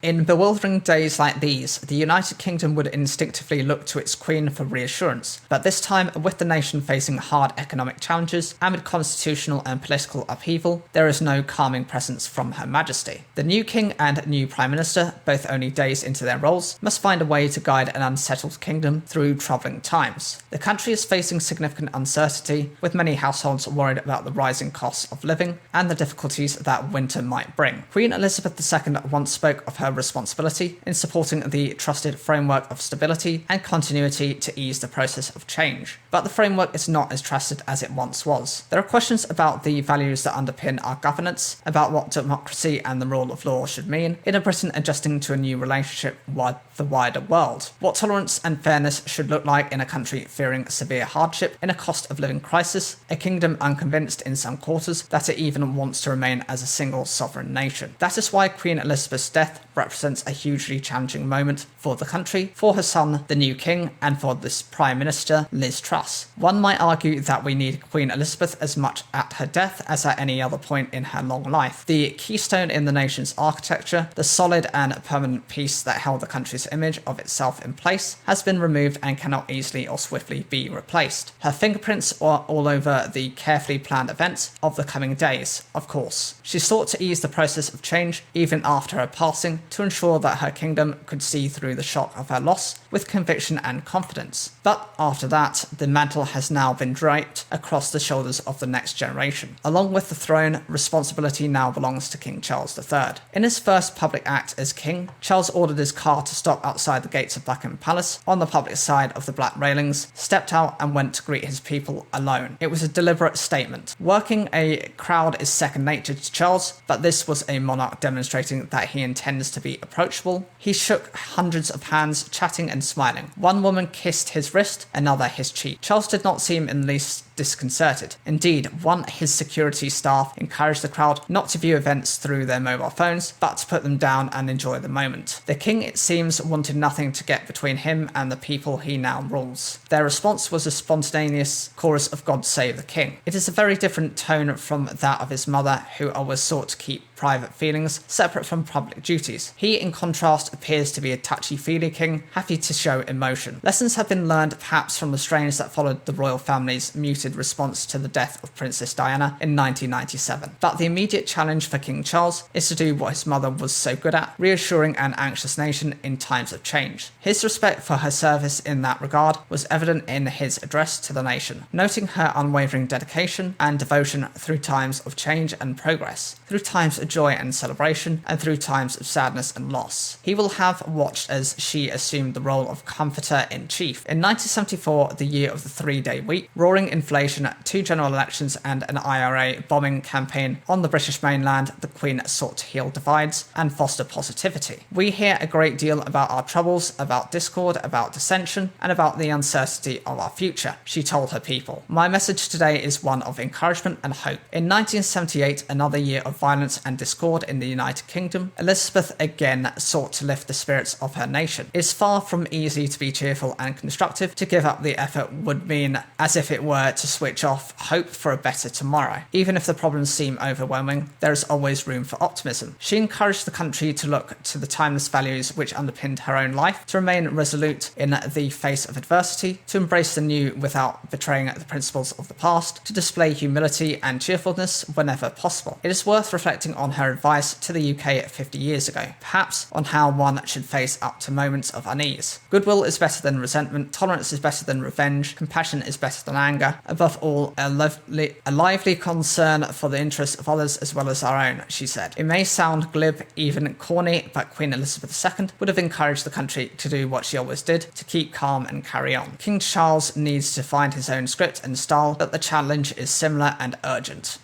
In bewildering days like these, the United Kingdom would instinctively look to its Queen for reassurance, but this time, with the nation facing hard economic challenges amid constitutional and political upheaval, there is no calming presence from Her Majesty. The new King and new Prime Minister, both only days into their roles, must find a way to guide an unsettled kingdom through troubling times. The country is facing significant uncertainty, with many households worried about the rising costs of living and the difficulties that winter might bring. Queen Elizabeth II once spoke of her responsibility in supporting the trusted framework of stability and continuity to ease the process of change. But the framework is not as trusted as it once was. There are questions about the values that underpin our governance, about what democracy and the rule of law should mean in a Britain adjusting to a new relationship with the wider world, what tolerance and fairness should look like in a country fearing severe hardship in a cost of living crisis, a kingdom unconvinced in some quarters that it even wants to remain as a single sovereign nation. That is why Queen Elizabeth's death represents a hugely challenging moment for the country, for her son, the new king, and for this Prime Minister, Liz Truss. One might argue that we need Queen Elizabeth as much at her death as at any other point in her long life. The keystone in the nation's architecture, the solid and permanent piece that held the country's image of itself in place, has been removed and cannot easily or swiftly be replaced. Her fingerprints are all over the carefully planned events of the coming days, of course. She sought to ease the process of change even after her passing, to ensure that her kingdom could see through the shock of her loss with conviction and confidence. But after that, the mantle has now been draped across the shoulders of the next generation. Along with the throne, responsibility now belongs to King Charles III. In his first public act as king, Charles ordered his car to stop outside the gates of Buckingham Palace on the public side of the black railings, stepped out and went to greet his people alone. It was a deliberate statement. Working a crowd is second nature to Charles, but this was a monarch demonstrating that he intends to be approachable. He shook hundreds of hands, chatting and smiling. One woman kissed his wrist, another his cheek. Charles did not seem in the least disconcerted. Indeed, his security staff encouraged the crowd not to view events through their mobile phones, but to put them down and enjoy the moment. The king, it seems, wanted nothing to get between him and the people he now rules. Their response was a spontaneous chorus of God Save the King. It is a very different tone from that of his mother, who always sought to keep private feelings separate from public duties. He, in contrast, appears to be a touchy-feely king, happy to show emotion. Lessons have been learned perhaps from the strains that followed the royal family's muted response to the death of Princess Diana in 1997. But the immediate challenge for King Charles is to do what his mother was so good at, reassuring an anxious nation in times of change. His respect for her service in that regard was evident in his address to the nation, noting her unwavering dedication and devotion through times of change and progress, through times of joy and celebration, and through times of sadness and loss. He will have watched as she assumed the role of comforter-in-chief. In 1974, the year of the three-day week, roaring inflation, 2 general elections, and an IRA bombing campaign on the British mainland, the Queen sought to heal divides and foster positivity. We hear a great deal about our troubles, about discord, about dissension, and about the uncertainty of our future, she told her people. My message today is one of encouragement and hope. In 1978, another year of violence and discord in the United Kingdom, Elizabeth again sought to lift the spirits of her nation. It's far from easy to be cheerful and constructive. To give up the effort would mean as if it were to switch off hope for a better tomorrow. Even if the problems seem overwhelming, there is always room for optimism. She encouraged the country to look to the timeless values which underpinned her own life, to remain resolute in the face of adversity, to embrace the new without betraying the principles of the past, to display humility and cheerfulness whenever possible. It is worth reflecting on her advice to the UK 50 years ago, perhaps on how one should face up to moments of unease. Goodwill is better than resentment, tolerance is better than revenge, compassion is better than anger, above all, a lively concern for the interests of others as well as our own, she said. It may sound glib, even corny, but Queen Elizabeth II would have encouraged the country to do what she always did, to keep calm and carry on. King Charles needs to find his own script and style, but the challenge is similar and urgent.